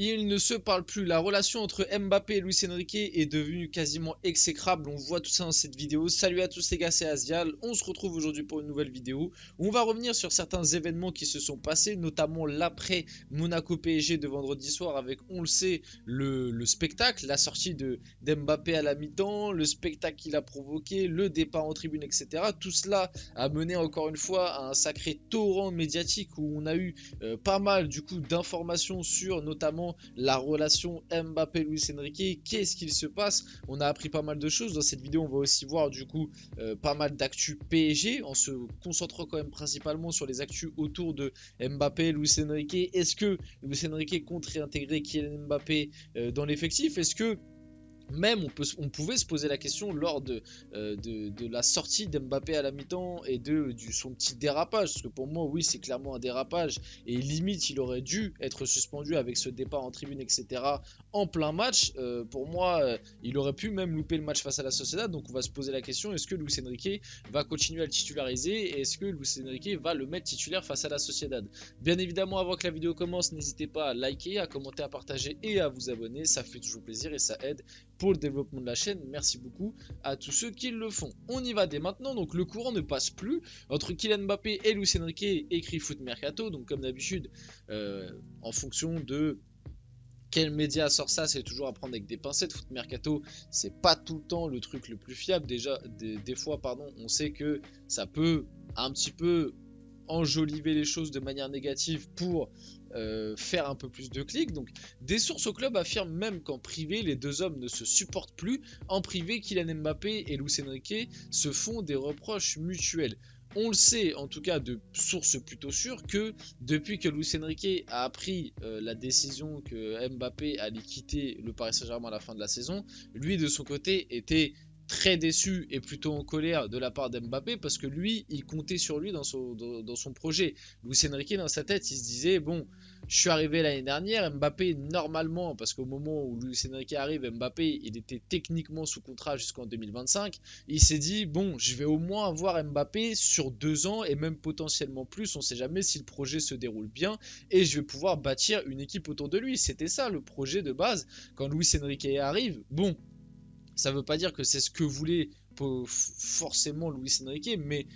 Il ne se parle plus. La relation entre Mbappé et Luis Enrique est devenue quasiment exécrable. On voit tout ça dans cette vidéo. Salut à tous les gars, c'est Asial. On se retrouve aujourd'hui pour une nouvelle vidéo. On va revenir sur certains événements qui se sont passés, notamment l'après Monaco PSG de vendredi soir avec, on le sait, le spectacle, la sortie d'Mbappé à la mi-temps, le spectacle qu'il a provoqué, le départ en tribune, etc. Tout cela a mené encore une fois à un sacré torrent médiatique où on a eu pas mal du coup d'informations sur notamment la relation Mbappé-Luis Enrique. Qu'est-ce qu'il se passe? On a appris pas mal de choses dans cette vidéo. On va aussi voir du coup pas mal d'actu PSG en se concentrant quand même principalement sur les actus autour de Mbappé, Luis Enrique. Est-ce que Luis Enrique compte réintégrer Kylian Mbappé dans l'effectif? Est-ce que même on pouvait se poser la question lors de la sortie d'Mbappé à la mi-temps et de son petit dérapage, parce que pour moi oui c'est clairement un dérapage et limite il aurait dû être suspendu avec ce départ en tribune, etc. en plein match. Pour moi il aurait pu même louper le match face à la Sociedad. Donc on va se poser la question, est-ce que Luis Enrique va continuer à le titulariser et est-ce que Luis Enrique va le mettre titulaire face à la Sociedad? Bien évidemment, avant que la vidéo commence, n'hésitez pas à liker, à commenter, à partager et à vous abonner, ça fait toujours plaisir et ça aide pour le développement de la chaîne. Merci beaucoup à tous ceux qui le font. On y va dès maintenant. Donc le courant ne passe plus entre Kylian Mbappé et Luis Enrique, écrit Foot Mercato. Donc comme d'habitude, en fonction de quel média sort ça, c'est toujours à prendre avec des pincettes. Foot Mercato, c'est pas tout le temps le truc le plus fiable. Déjà, des fois, pardon, on sait que ça peut un petit peu enjoliver les choses de manière négative pour faire un peu plus de clics. Donc des sources au club affirment même qu'en privé les deux hommes ne se supportent plus. En privé, Kylian Mbappé et Luis Enrique se font des reproches mutuels. On le sait en tout cas de sources plutôt sûres que depuis que Luis Enrique a appris la décision que Mbappé allait quitter le Paris Saint-Germain à la fin de la saison, lui de son côté était très déçu et plutôt en colère de la part d'Mbappé parce que lui, il comptait sur lui dans son projet. Luis Enrique, dans sa tête, il se disait, bon, je suis arrivé l'année dernière, Mbappé, normalement, parce qu'au moment où Luis Enrique arrive, Mbappé, il était techniquement sous contrat jusqu'en 2025, il s'est dit, bon, je vais au moins avoir Mbappé sur 2 ans et même potentiellement plus, on ne sait jamais si le projet se déroule bien et je vais pouvoir bâtir une équipe autour de lui. C'était ça le projet de base. Quand Luis Enrique arrive, bon, ça ne veut pas dire que c'est ce que voulait forcément Luis Enrique, mais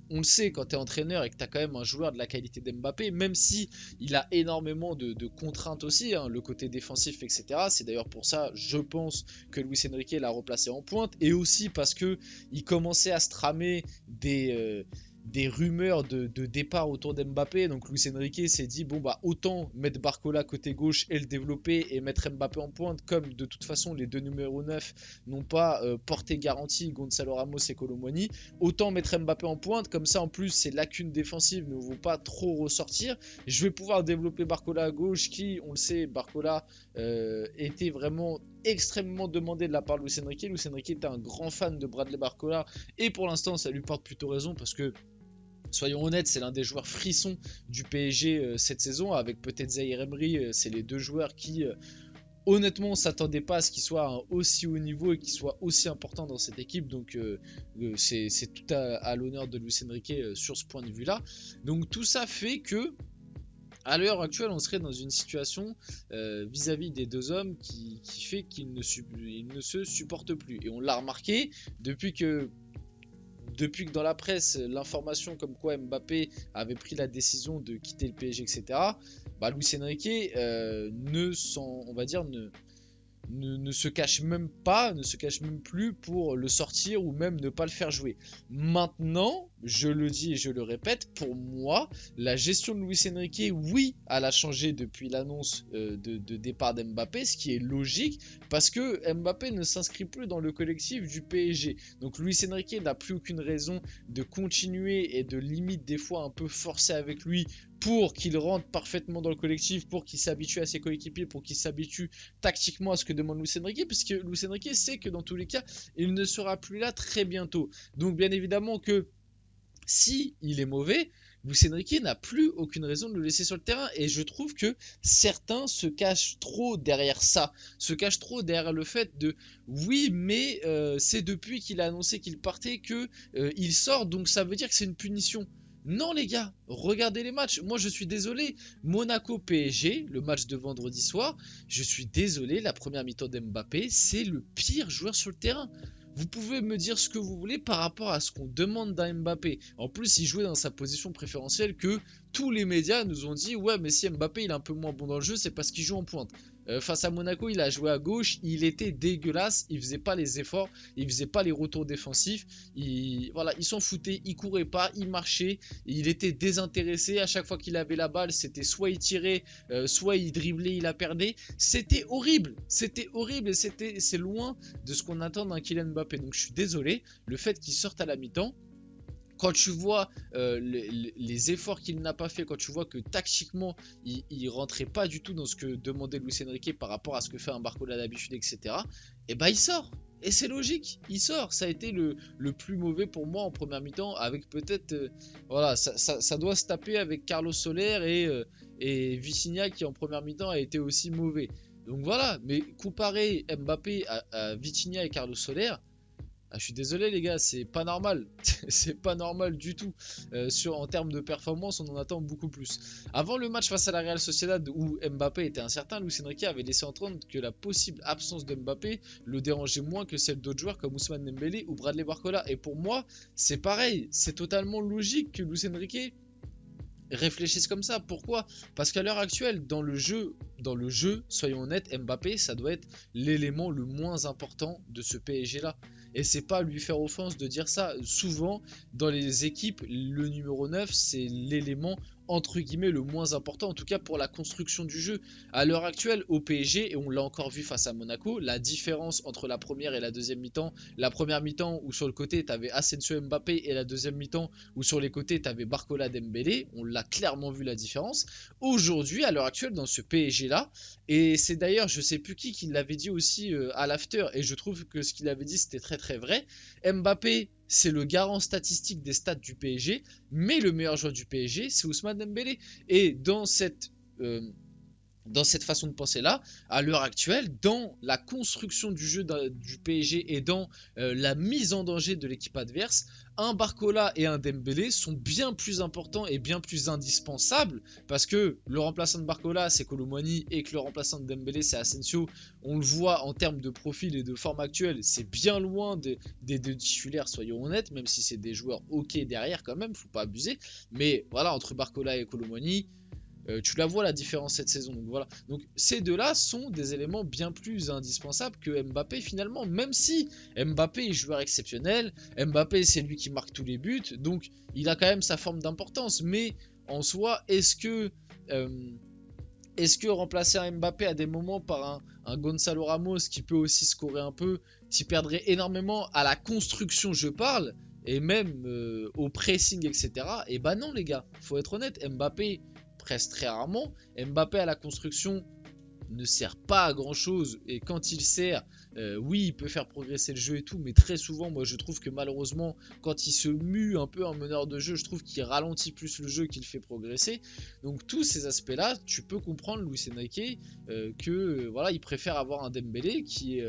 on le sait, quand tu es entraîneur et que tu as quand même un joueur de la qualité d'Mbappé, même si il a énormément de contraintes aussi, hein, le côté défensif, etc. C'est d'ailleurs pour ça, je pense, que Luis Enrique l'a replacé en pointe, et aussi parce que il commençait à se tramer des rumeurs de départ autour d'Mbappé. Donc Luis Enrique s'est dit, bon bah autant mettre Barcola côté gauche et le développer et mettre Mbappé en pointe, comme de toute façon les deux numéros 9 n'ont pas porté garantie, Gonzalo Ramos et Kolo Muani, autant mettre Mbappé en pointe, comme ça en plus ces lacunes défensives ne vont pas trop ressortir. Je vais pouvoir développer Barcola à gauche qui, on le sait, Barcola était vraiment extrêmement demandé de la part de Luis Enrique. Luis Enrique était un grand fan de Bradley Barcola et pour l'instant ça lui porte plutôt raison parce que, soyons honnêtes, c'est l'un des joueurs frissons du PSG cette saison, avec peut-être Zaïre Emery. C'est les deux joueurs qui, honnêtement, on ne s'attendait pas à ce qu'il soit à un aussi haut niveau et qu'il soit aussi important dans cette équipe. Donc c'est tout à l'honneur de Luis Enrique sur ce point de vue-là. Donc tout ça fait que, à l'heure actuelle, on serait dans une situation vis-à-vis des deux hommes qui fait qu'ils ne se supportent plus. Et on l'a remarqué depuis que dans la presse, l'information comme quoi Mbappé avait pris la décision de quitter le PSG, etc., bah, Luis Enrique on va dire, ne se cache même pas, ne se cache même plus pour le sortir ou même ne pas le faire jouer. Maintenant, je le dis et je le répète, pour moi, la gestion de Luis Enrique, oui, elle a changé depuis l'annonce de départ d'Mbappé, ce qui est logique parce que Mbappé ne s'inscrit plus dans le collectif du PSG. Donc Luis Enrique n'a plus aucune raison de continuer et de limite des fois un peu forcer avec lui pour qu'il rentre parfaitement dans le collectif, pour qu'il s'habitue à ses coéquipiers, pour qu'il s'habitue tactiquement à ce que demande Luis Enrique, puisque Luis Enrique sait que dans tous les cas, il ne sera plus là très bientôt. Donc bien évidemment que si il est mauvais, Luis Enrique n'a plus aucune raison de le laisser sur le terrain. Et je trouve que certains se cachent trop derrière ça, se cachent trop derrière le fait de oui, mais c'est depuis qu'il a annoncé qu'il partait que il sort, donc ça veut dire que c'est une punition. Non les gars, regardez les matchs. Moi je suis désolé. Monaco PSG, le match de vendredi soir, je suis désolé, la première mi-temps d'Mbappé, c'est le pire joueur sur le terrain. Vous pouvez me dire ce que vous voulez par rapport à ce qu'on demande d'un Mbappé. En plus, il jouait dans sa position préférentielle que tous les médias nous ont dit ouais, mais si Mbappé il est un peu moins bon dans le jeu, c'est parce qu'il joue en pointe. Face à Monaco, il a joué à gauche, il était dégueulasse, il faisait pas les efforts, il faisait pas les retours défensifs, voilà, il s'en foutait, il courait pas, il marchait, il était désintéressé. À chaque fois qu'il avait la balle, c'était soit il tirait, soit il driblait, il la perdait. C'était horrible et c'est loin de ce qu'on attend d'un Kylian Mbappé. Donc je suis désolé, le fait qu'il sorte à la mi-temps, quand tu vois les efforts qu'il n'a pas fait, quand tu vois que tactiquement il rentrait pas du tout dans ce que demandait Luis Enrique par rapport à ce que fait un Barcola d'habitude, etc. Et bah il sort. Et c'est logique, il sort. Ça a été le plus mauvais pour moi en première mi-temps, avec peut-être, voilà, ça doit se taper avec Carlos Soler et Vitinha qui en première mi-temps a été aussi mauvais. Donc voilà, mais comparer Mbappé à Vitinha et Carlos Soler, ah, je suis désolé les gars, c'est pas normal, c'est pas normal du tout. En termes de performance, on en attend beaucoup plus. Avant le match face à la Real Sociedad où Mbappé était incertain, Luis Enrique avait laissé entendre que la possible absence de Mbappé le dérangeait moins que celle d'autres joueurs comme Ousmane Dembélé ou Bradley Barcola. Et pour moi, c'est pareil, c'est totalement logique que Luis Enrique réfléchissent comme ça. Pourquoi? Parce qu'à l'heure actuelle, dans le jeu, soyons honnêtes, Mbappé, ça doit être l'élément le moins important de ce PSG là. Et c'est pas lui faire offense de dire ça. Souvent, dans les équipes, le numéro 9, c'est l'élément entre guillemets le moins important, en tout cas pour la construction du jeu. À l'heure actuelle, au PSG, et on l'a encore vu face à Monaco, la différence entre la première et la deuxième mi-temps, la première mi-temps où sur le côté tu avais Asensio Mbappé et la deuxième mi-temps où sur les côtés tu avais Barcola Dembélé, on l'a clairement vu la différence. Aujourd'hui, à l'heure actuelle, dans ce PSG là, et c'est d'ailleurs, je sais plus qui l'avait dit aussi à l'after, et je trouve que ce qu'il avait dit c'était très très vrai. Mbappé, c'est le garant statistique des stats du PSG, mais le meilleur joueur du PSG, c'est Ousmane Dembélé. Et dans cette façon de penser là, à l'heure actuelle, dans la construction du jeu du PSG et dans la mise en danger de l'équipe adverse, un Barcola et un Dembélé sont bien plus importants et bien plus indispensables parce que le remplaçant de Barcola c'est Kolo Muani et que le remplaçant de Dembélé c'est Asensio. On le voit en termes de profil et de forme actuelle, c'est bien loin des deux titulaires, soyons honnêtes, même si c'est des joueurs ok derrière quand même, faut pas abuser. Mais voilà, entre Barcola et Kolo Muani, tu la vois la différence cette saison. Donc voilà. Donc ces deux-là sont des éléments bien plus indispensables que Mbappé finalement. Même si Mbappé est joueur exceptionnel, Mbappé c'est lui qui marque tous les buts, donc il a quand même sa forme d'importance. Mais en soi, est-ce que remplacer un Mbappé à des moments par un Gonzalo Ramos qui peut aussi scorer un peu, qui perdrait énormément à la construction, je parle, et même au pressing, etc. Et bah non les gars, faut être honnête, Mbappé presse très rarement. Mbappé à la construction ne sert pas à grand chose et quand il sert, oui il peut faire progresser le jeu et tout, mais très souvent moi je trouve que malheureusement quand il se mue un peu en meneur de jeu, je trouve qu'il ralentit plus le jeu qu'il fait progresser. Donc tous ces aspects là, tu peux comprendre Luis Enrique que voilà, il préfère avoir un Dembélé qui est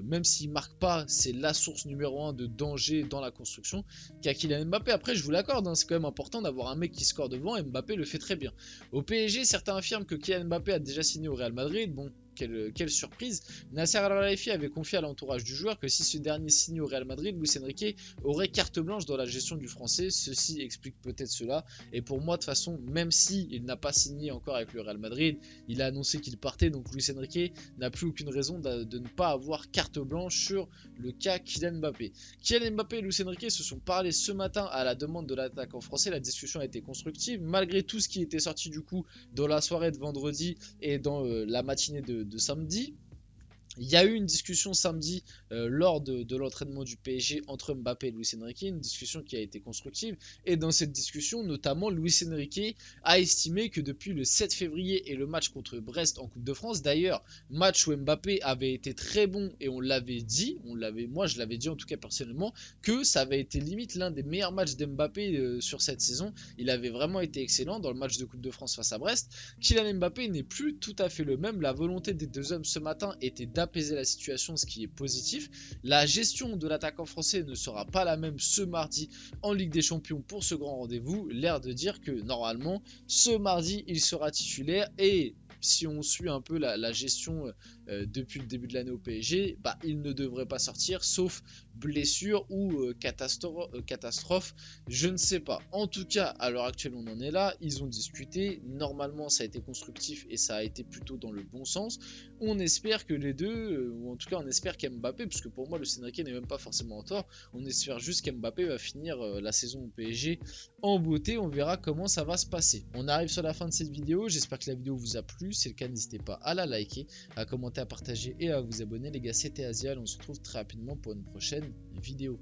même s'il marque pas, c'est la source numéro 1 de danger dans la construction qu'à Kylian Mbappé. Après, je vous l'accorde, hein, c'est quand même important d'avoir un mec qui score devant. Mbappé le fait très bien. Au PSG, certains affirment que Kylian Mbappé a déjà signé au Real Madrid. Bon, quelle surprise. Nasser Al-Khelaifi avait confié à l'entourage du joueur que si ce dernier signe au Real Madrid, Luis Enrique aurait carte blanche dans la gestion du français. Ceci explique peut-être cela. Et pour moi, de toute façon, même si il n'a pas signé encore avec le Real Madrid, il a annoncé qu'il partait. Donc Luis Enrique n'a plus aucune raison de ne pas avoir carte blanche sur le cas Kylian Mbappé. Kylian Mbappé et Luis Enrique se sont parlé ce matin à la demande de l'attaquant français. La discussion a été constructive. Malgré tout ce qui était sorti du coup dans la soirée de vendredi et dans la matinée de samedi, il y a eu une discussion samedi lors de l'entraînement du PSG entre Mbappé et Luis Enrique, une discussion qui a été constructive. Et dans cette discussion, notamment, Luis Enrique a estimé que depuis le 7 février et le match contre Brest en Coupe de France, d'ailleurs, match où Mbappé avait été très bon et on l'avait dit, moi je l'avais dit en tout cas personnellement, que ça avait été limite l'un des meilleurs matchs d'Mbappé sur cette saison. Il avait vraiment été excellent dans le match de Coupe de France face à Brest. Kylian Mbappé n'est plus tout à fait le même. La volonté des deux hommes ce matin était d'appeler d'apaiser la situation, ce qui est positif. La gestion de l'attaquant français ne sera pas la même ce mardi en Ligue des Champions pour ce grand rendez-vous. L'air de dire que normalement, ce mardi, il sera titulaire et si on suit un peu la gestion depuis le début de l'année au PSG, bah, il ne devrait pas sortir sauf blessure ou catastrophe, je ne sais pas. En tout cas, à l'heure actuelle, on en est là. Ils ont discuté. Normalement, ça a été constructif et ça a été plutôt dans le bon sens. On espère que les deux, ou en tout cas, on espère qu'Mbappé, parce que pour moi, le Enrique n'est même pas forcément en tort. On espère juste qu'Mbappé va finir la saison au PSG en beauté. On verra comment ça va se passer. On arrive sur la fin de cette vidéo. J'espère que la vidéo vous a plu. Si c'est le cas, n'hésitez pas à la liker, à commenter, à partager et à vous abonner. Les gars, c'était Asial. On se retrouve très rapidement pour une prochaine vidéo.